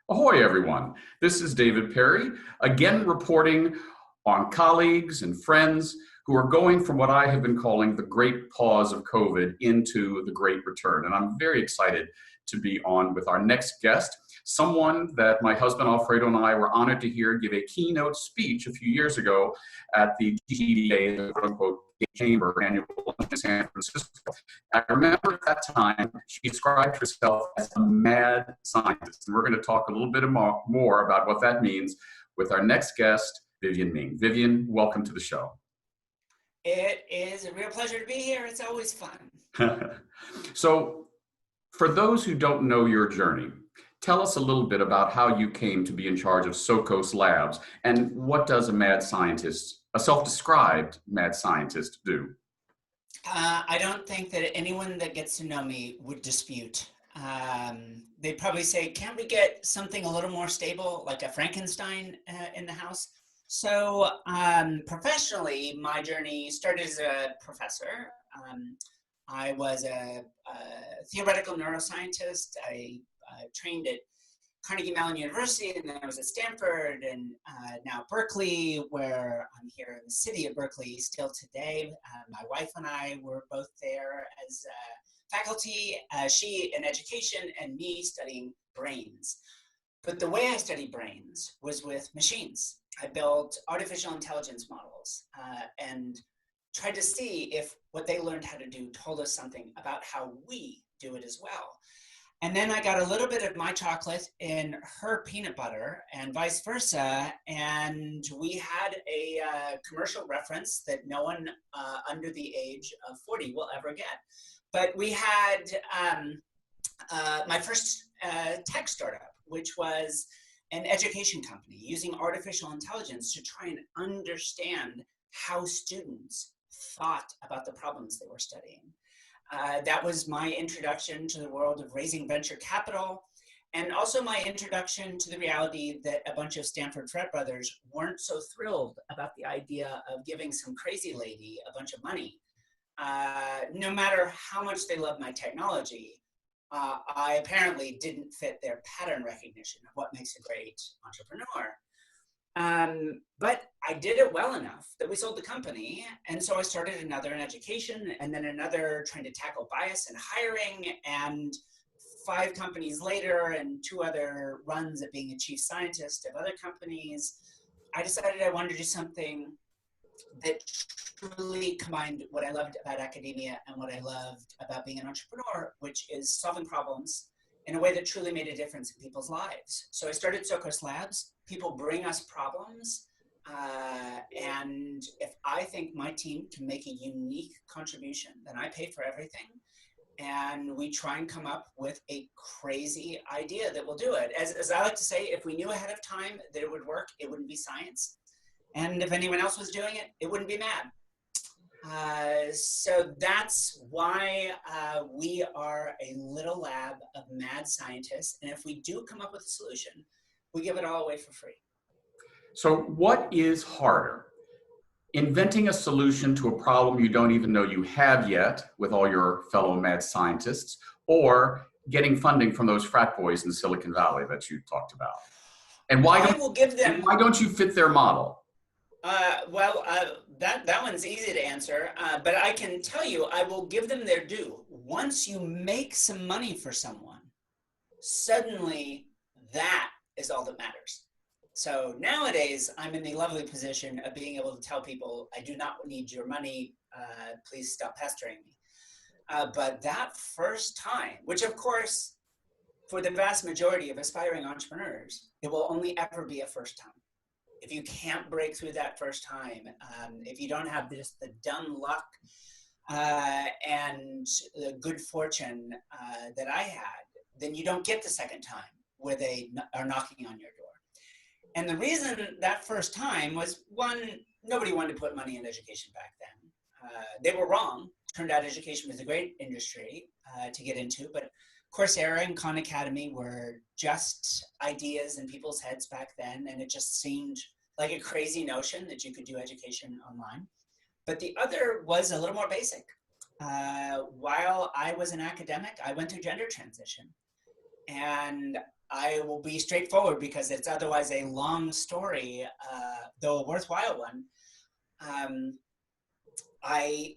Ahoy, everyone. This is David Perry, again reporting on colleagues and friends who are going from what I have been calling the great pause of COVID into the great return. And I'm very excited to be on with our next guest, someone that my husband Alfredo and I were honored to hear give a keynote speech a few years ago at the TDA, the quote-unquote chamber annual lunch in San Francisco. I remember at that time, she described herself as a mad scientist. And we're going to talk a little bit more about what that means with our next guest, Vivienne Ming. Vivienne, welcome to the show. It is a real pleasure to be here. It's always fun. So, for those who don't know your journey, tell us a little bit about how you came to be in charge of Socos Labs and what does a mad scientist, a self-described mad scientist, do? I don't think that anyone that gets to know me would dispute. They'd probably say, can't we get something a little more stable, like a Frankenstein in the house? So professionally, my journey started as a professor. I was a theoretical neuroscientist. I trained at Carnegie Mellon University, and then I was at Stanford, and now Berkeley, where I'm here in the city of Berkeley still today. My wife and I were both there as faculty, she in education and me studying brains. But the way I studied brains was with machines. I built artificial intelligence models and tried to see if what they learned how to do told us something about how we do it as well. And then I got a little bit of my chocolate in her peanut butter and vice versa. And we had a commercial reference that no one under the age of 40 will ever get. But we had my first tech startup, which was an education company using artificial intelligence to try and understand how students thought about the problems they were studying. That was my introduction to the world of raising venture capital, and also my introduction to the reality that a bunch of Stanford frat brothers weren't so thrilled about the idea of giving some crazy lady a bunch of money. No matter how much they loved my technology, I apparently didn't fit their pattern recognition of what makes a great entrepreneur. But I did it well enough that we sold the company. And so I started another in education, and then another trying to tackle bias in hiring. And 5 companies later, and 2 other runs at being a chief scientist of other companies, I decided I wanted to do something that truly combined what I loved about academia and what I loved about being an entrepreneur, which is solving problems in a way that truly made a difference in people's lives. So I started Socos Labs. People bring us problems. And if I think my team can make a unique contribution, then I pay for everything. And we try and come up with a crazy idea that will do it. As I like to say, if we knew ahead of time that it would work, it wouldn't be science. And if anyone else was doing it, it wouldn't be mad. So that's why we are a little lab of mad scientists. And if we do come up with a solution, we give it all away for free. So what is harder? Inventing a solution to a problem you don't even know you have yet with all your fellow mad scientists, or getting funding from those frat boys in Silicon Valley that you talked about? And why don't you fit their model? That one's easy to answer, but I can tell you, I will give them their due. Once you make some money for someone, suddenly that is all that matters. So nowadays, I'm in the lovely position of being able to tell people, I do not need your money, please stop pestering me. But that first time, which of course, for the vast majority of aspiring entrepreneurs, it will only ever be a first time. If you can't break through that first time, if you don't have just the dumb luck and the good fortune that I had, then you don't get the second time where they are knocking on your door. And the reason that first time was, one, nobody wanted to put money in education back then. They were wrong. Turned out education was a great industry to get into, but Coursera and Khan Academy were just ideas in people's heads back then, and it just seemed like a crazy notion that you could do education online. But the other was a little more basic. While I was an academic, I went through gender transition. And I will be straightforward because it's otherwise a long story, though a worthwhile one. Um,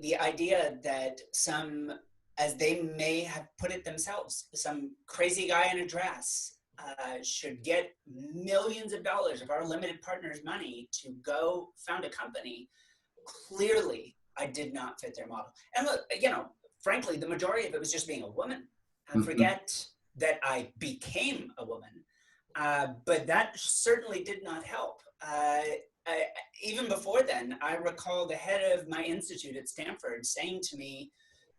the idea that some, as they may have put it themselves, some crazy guy in a dress should get millions of dollars of our limited partners' money to go found a company. Clearly, I did not fit their model. And look, frankly, the majority of it was just being a woman. I forget that I became a woman, but that certainly did not help. Even before then, I recall the head of my institute at Stanford saying to me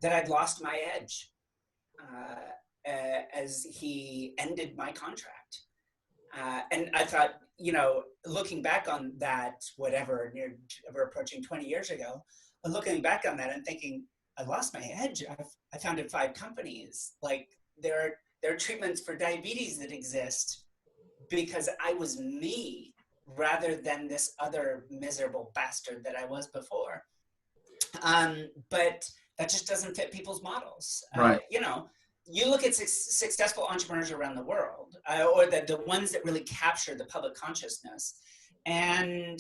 that I'd lost my edge as he ended my contract. And I thought, looking back on that, we're approaching 20 years ago, looking back on that and thinking, I lost my edge. I founded 5 companies. Like there are treatments for diabetes that exist because I was me rather than this other miserable bastard that I was before. But that just doesn't fit people's models. Right. You look at successful entrepreneurs around the world, or the ones that really capture the public consciousness, and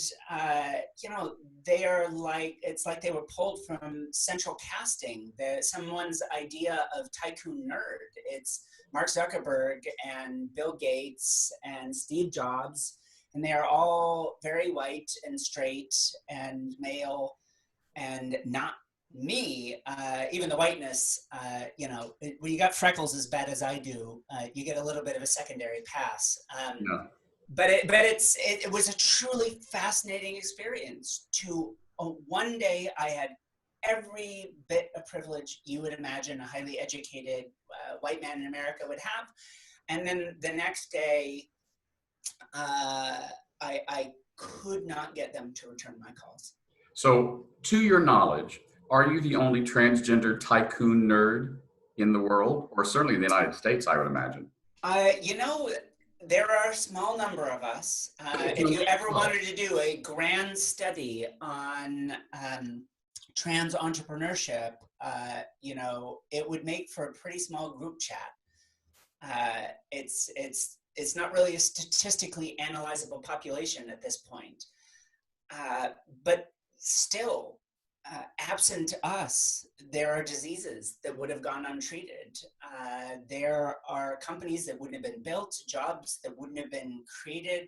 they are like, it's like they were pulled from central casting. Someone's idea of tycoon nerd. It's Mark Zuckerberg and Bill Gates and Steve Jobs, and they are all very white and straight and male and not me. Even the whiteness, when you got freckles as bad as I do, you get a little bit of a secondary pass. Yeah. But it was a truly fascinating experience. One day I had every bit of privilege you would imagine a highly educated white man in America would have, and then the next day I could not get them to return my calls. So, to your knowledge, are you the only transgender tycoon nerd in the world, or certainly in the United States, I would imagine? There are a small number of us. If you ever wanted to do a grand study on trans entrepreneurship, it would make for a pretty small group chat. It's not really a statistically analyzable population at this point. But still, absent us, there are diseases that would have gone untreated. There are companies that wouldn't have been built, jobs that wouldn't have been created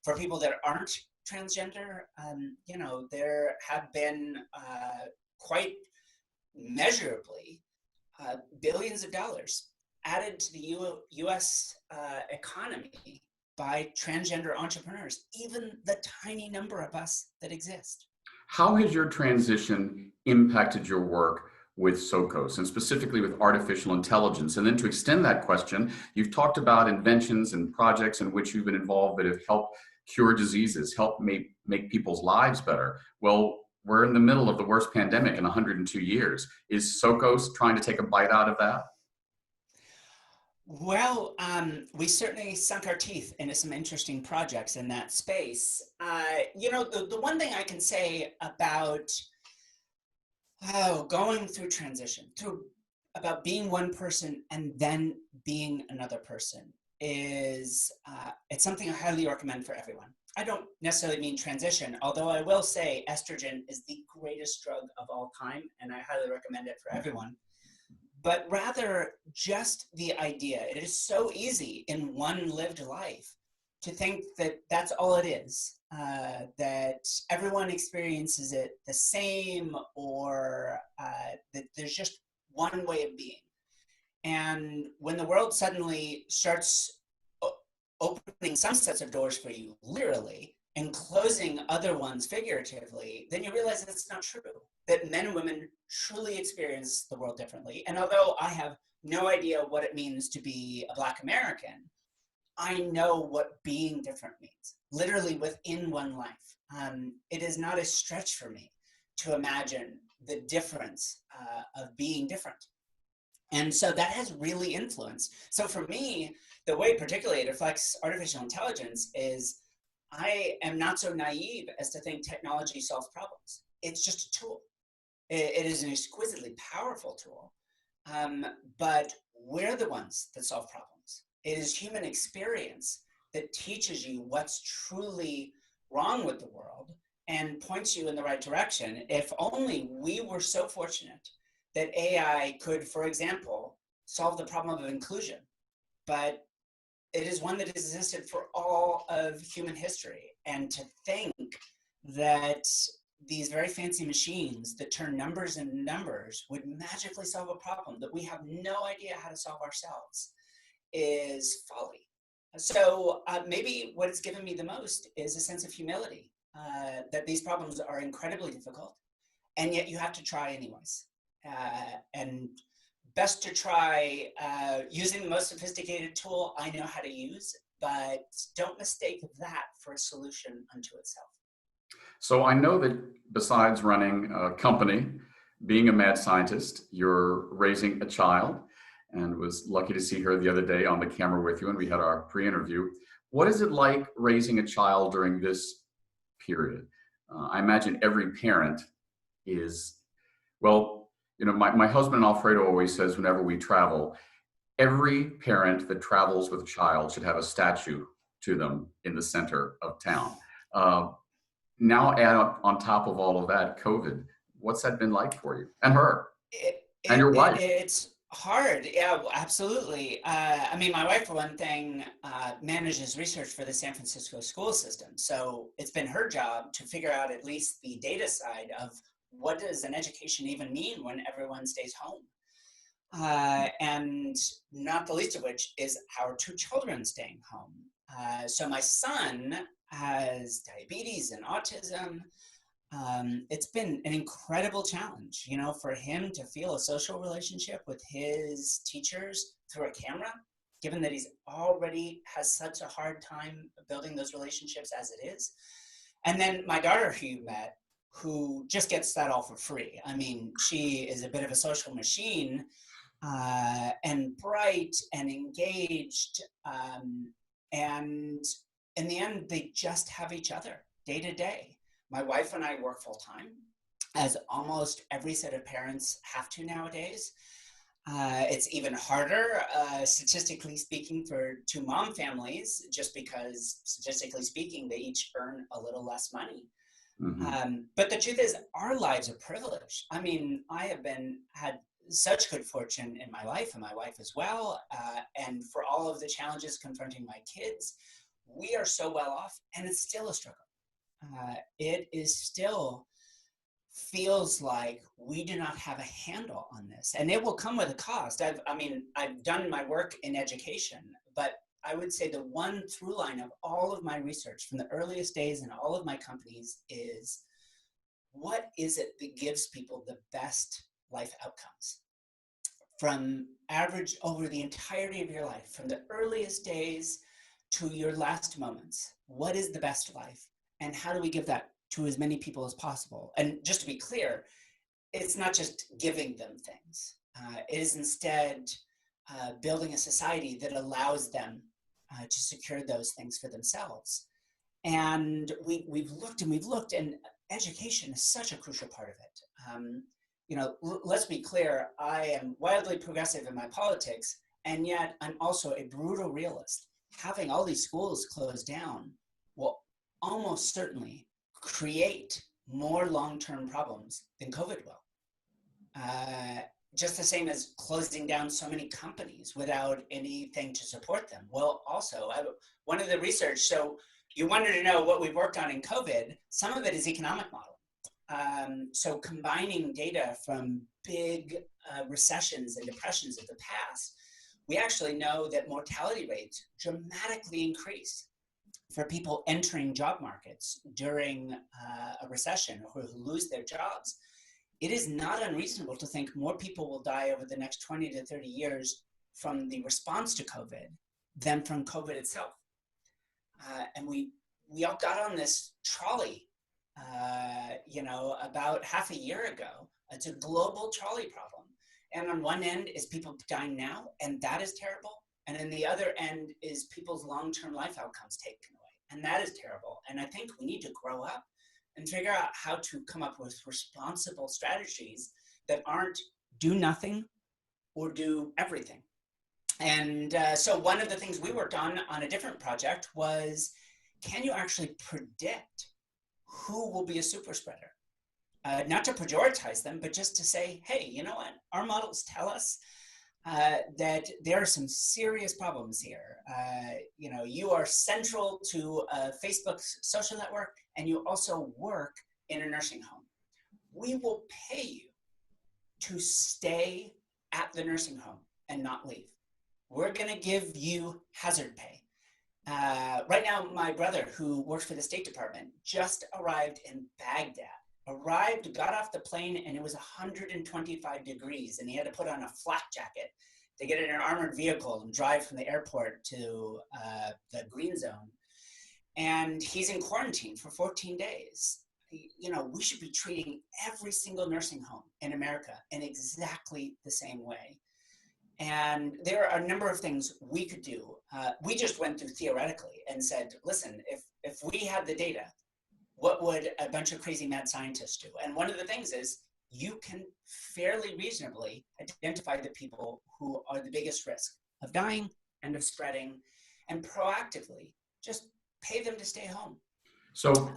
for people that aren't transgender. There have been quite measurably billions of dollars added to the U.S. economy by transgender entrepreneurs, even the tiny number of us that exist. How has your transition impacted your work with SOCOS and specifically with artificial intelligence? And then to extend that question, you've talked about inventions and projects in which you've been involved that have helped cure diseases, help make people's lives better. Well, we're in the middle of the worst pandemic in 102 years. Is SOCOS trying to take a bite out of that? Well, we certainly sunk our teeth into some interesting projects in that space. The one thing I can say about going through transition, about being one person and then being another person is it's something I highly recommend for everyone. I don't necessarily mean transition, although I will say estrogen is the greatest drug of all time, and I highly recommend it for everyone. But rather just the idea, it is so easy in one lived life to think that that's all it is, that everyone experiences it the same, or that there's just one way of being. And when the world suddenly starts opening some sets of doors for you, literally, and closing other ones figuratively, then you realize that it's not true, that men and women truly experience the world differently. And although I have no idea what it means to be a Black American, I know what being different means, literally within one life. It is not a stretch for me to imagine the difference of being different. And so that has really influenced. So for me, the way particularly it affects artificial intelligence is I am not so naive as to think technology solves problems. It's just a tool. It is an exquisitely powerful tool, but we're the ones that solve problems. It is human experience that teaches you what's truly wrong with the world and points you in the right direction. If only we were so fortunate that AI could, for example, solve the problem of inclusion, but it is one that has existed for all of human history. And to think that these very fancy machines that turn numbers into numbers would magically solve a problem that we have no idea how to solve ourselves is folly. So maybe what it's given me the most is a sense of humility, that these problems are incredibly difficult, and yet you have to try anyways. And best to try using the most sophisticated tool I know how to use, but don't mistake that for a solution unto itself. So I know that besides running a company, being a mad scientist, you're raising a child, and was lucky to see her the other day on the camera with you, and we had our pre-interview. What is it like raising a child during this period? I imagine every parent is, well, you know, my husband Alfredo always says whenever we travel, every parent that travels with a child should have a statue to them in the center of town. Uh, Now add up on top of all of that, COVID. What's that been like for you and her and your wife? It's hard. Yeah, well, absolutely. I mean, my wife, for one thing, manages research for the San Francisco school system. So it's been her job to figure out at least the data side of what does an education even mean when everyone stays home? And not the least of which is our two children staying home. So my son has diabetes and autism. It's been an incredible challenge, you know, for him to feel a social relationship with his teachers through a camera, given that he's already has such a hard time building those relationships as it is. And then my daughter, who you met, who just gets that all for free. I mean, she is a bit of a social machine, and bright and engaged. And in the end, they just have each other day to day. My wife and I work full time, as almost every set of parents have to nowadays. It's even harder, statistically speaking, for two mom families, just because statistically speaking, they each earn a little less money. But the truth is, our lives are privileged. I mean, I have had such good fortune in my life, and my wife as well. And for all of the challenges confronting my kids, we are so well off, and it's still a struggle. It is still feels like we do not have a handle on this, and it will come with a cost. I've done my work in education, but I would say the one through line of all of my research from the earliest days in all of my companies is, what is it that gives people the best life outcomes? From average over the entirety of your life, from the earliest days to your last moments, what is the best life? And how do we give that to as many people as possible? And just to be clear, it's not just giving them things. It is instead building a society that allows them to secure those things for themselves. And we've looked, and education is such a crucial part of it. You know, let's be clear, I am wildly progressive in my politics, and yet I'm also a brutal realist. Having all these schools closed down will almost certainly create more long-term problems than COVID will. Just the same as closing down so many companies without anything to support them. Well, also, one of the research, so you wanted to know what we worked on in COVID, some of it is economic model. So combining data from big recessions and depressions of the past, we actually know that mortality rates dramatically increase for people entering job markets during a recession or who lose their jobs. It is not unreasonable to think more people will die over the next 20 to 30 years from the response to COVID than from COVID itself. And we all got on this trolley, you know, about half a year ago. It's a global trolley problem. And on one end is people dying now, and that is terrible. And on the other end is people's long-term life outcomes taken away. And that is terrible. And I think we need to grow up and figure out how to come up with responsible strategies that aren't do nothing or do everything. So one of the things we worked on a different project was, can you actually predict who will be a super spreader? Not to pejoritize them, but just to say, hey, you know what? Our models tell us that there are some serious problems here. You are central to Facebook's social network, and you also work in a nursing home. We will pay you to stay at the nursing home and not leave. We're going to give you hazard pay. Right now, my brother, who works for the State Department, just arrived in Baghdad. Got off the plane, and it was 125 degrees, and he had to put on a flak jacket to get in an armored vehicle and drive from the airport to the green zone. And he's in quarantine for 14 days. We should be treating every single nursing home in America in exactly the same way. And there are a number of things we could do. We just went through theoretically and said, listen, if we had the data, what would a bunch of crazy mad scientists do? And one of the things is you can fairly reasonably identify the people who are the biggest risk of dying and of spreading, and proactively just pay them to stay home. So,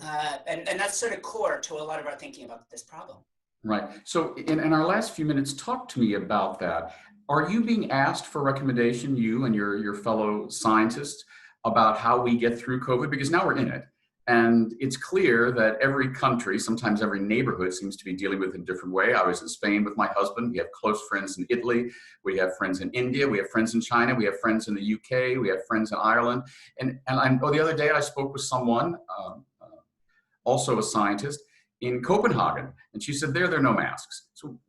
and that's sort of core to a lot of our thinking about this problem. right. So in our last few minutes, talk to me about that. Are you being asked for recommendation, you and your fellow scientists, about how we get through COVID? Because now we're in it. And it's clear that every country, sometimes every neighborhood, seems to be dealing with it in a different way. I was in Spain with my husband. We have close friends in Italy. We have friends in India. We have friends in China. We have friends in the UK. We have friends in Ireland. And the other day I spoke with someone, also a scientist, in Copenhagen. And she said, there are no masks. So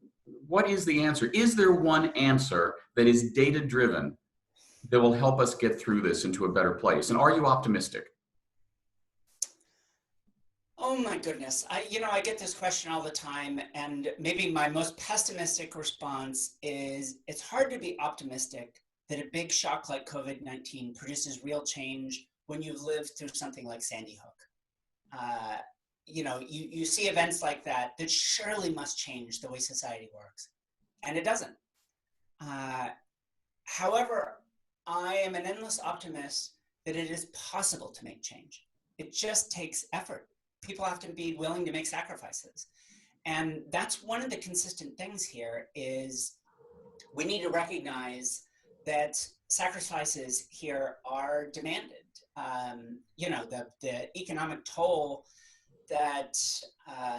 what is the answer? Is there one answer that is data-driven that will help us get through this into a better place? And are you optimistic? Oh my goodness. I get this question all the time, and maybe my most pessimistic response is it's hard to be optimistic that a big shock like COVID-19 produces real change when you've lived through something like Sandy Hook. You see events like that surely must change the way society works, and it doesn't. However, I am an endless optimist that it is possible to make change. It just takes effort. People have to be willing to make sacrifices. And that's one of the consistent things here is we need to recognize that sacrifices here are demanded. The economic toll that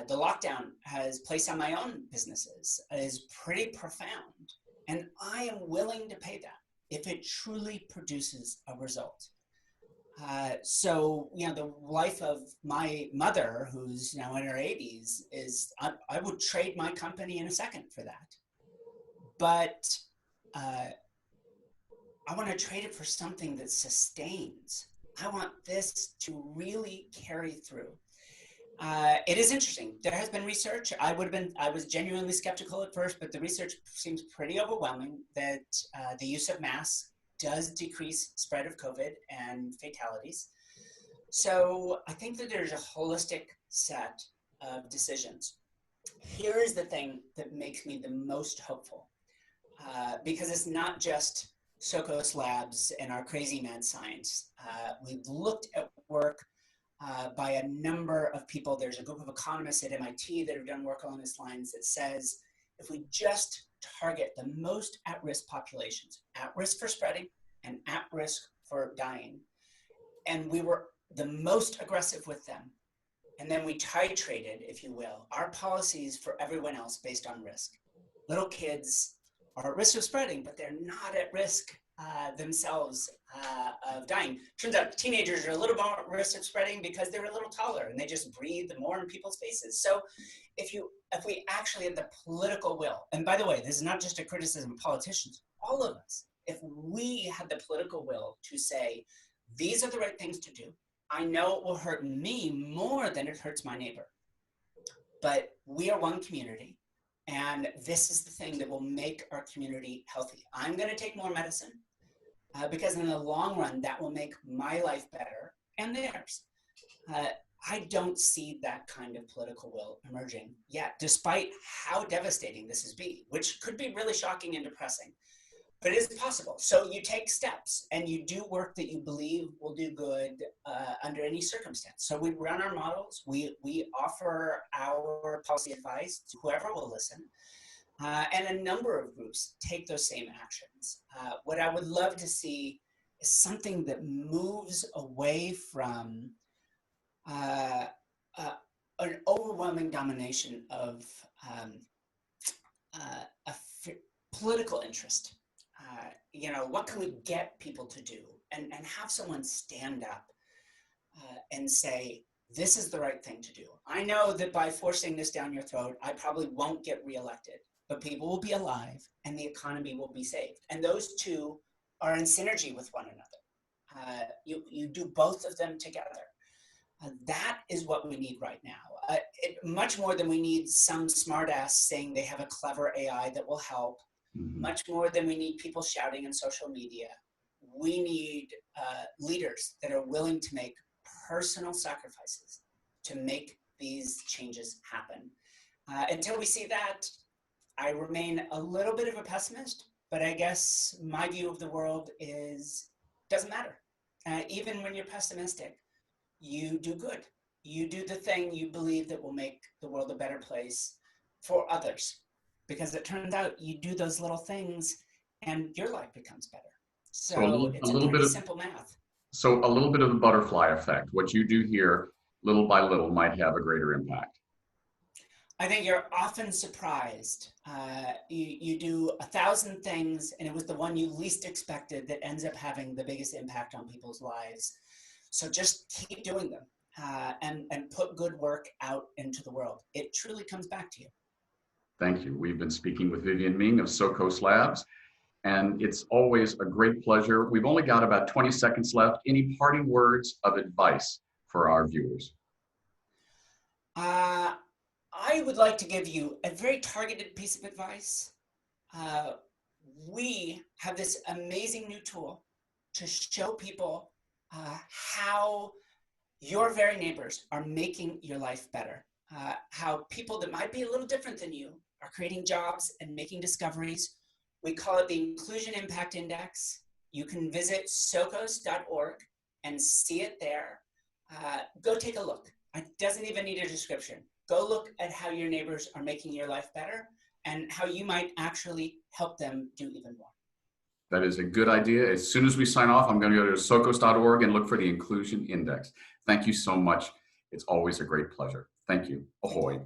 the lockdown has placed on my own businesses is pretty profound. And I am willing to pay that if it truly produces a result. The life of my mother, who's now in her 80s, is I would trade my company in a second for that. But I want to trade it for something that sustains. I want this to really carry through. It is interesting. There has been research. I was genuinely skeptical at first, but the research seems pretty overwhelming that the use of masks does decrease spread of COVID and fatalities. So I think that there's a holistic set of decisions. Here is the thing that makes me the most hopeful, because it's not just Sokos Labs and our crazy mad science. We've looked at work by a number of people. There's a group of economists at MIT that have done work along these lines that says if we just target the most at-risk populations, at risk for spreading and at risk for dying, and we were the most aggressive with them, and then we titrated, if you will, our policies for everyone else based on risk. Little kids are at risk of spreading, but they're not at risk themselves of dying. Turns out teenagers are a little more at risk of spreading because they're a little taller and they just breathe more in people's faces. So if we actually have the political will, and by the way, this is not just a criticism of politicians, all of us, if we had the political will to say, these are the right things to do, I know it will hurt me more than it hurts my neighbor, but we are one community. And this is the thing that will make our community healthy. I'm going to take more medicine because in the long run, that will make my life better and theirs. I don't see that kind of political will emerging yet, despite how devastating this has been, which could be really shocking and depressing. but it's possible. So you take steps and you do work that you believe will do good under any circumstance. So we run our models, we offer our policy advice to whoever will listen, and a number of groups take those same actions. What I would love to see is something that moves away from an overwhelming domination of political interest. What can we get people to do? And have someone stand up and say, this is the right thing to do. I know that by forcing this down your throat, I probably won't get reelected, but people will be alive and the economy will be saved. And those two are in synergy with one another. You do both of them together. That is what we need right now. Much more than we need some smartass saying they have a clever AI that will help. Much more than we need people shouting in social media. We need leaders that are willing to make personal sacrifices to make these changes happen. Until we see that, I remain a little bit of a pessimist, but I guess my view of the world is, doesn't matter. Even when you're pessimistic, you do good. You do the thing you believe that will make the world a better place for others. Because it turns out you do those little things and your life becomes better. So it's a pretty simple math. So a little bit of the butterfly effect. What you do here, little by little, might have a greater impact. I think you're often surprised. You do 1,000 things and it was the one you least expected that ends up having the biggest impact on people's lives. So just keep doing them and put good work out into the world. It truly comes back to you. Thank you. We've been speaking with Vivienne Ming of Socos Labs, and it's always a great pleasure. We've only got about 20 seconds left. Any parting words of advice for our viewers? I would like to give you a very targeted piece of advice. We have this amazing new tool to show people how your very neighbors are making your life better. How people that might be a little different than you are creating jobs and making discoveries. We call it the Inclusion Impact Index. You can visit socos.org and see it there. Go take a look. It doesn't even need a description. Go look at how your neighbors are making your life better and how you might actually help them do even more. That is a good idea. As soon as we sign off, I'm going to go to socos.org and look for the Inclusion Index. Thank you so much. It's always a great pleasure. Thank you. Ahoy.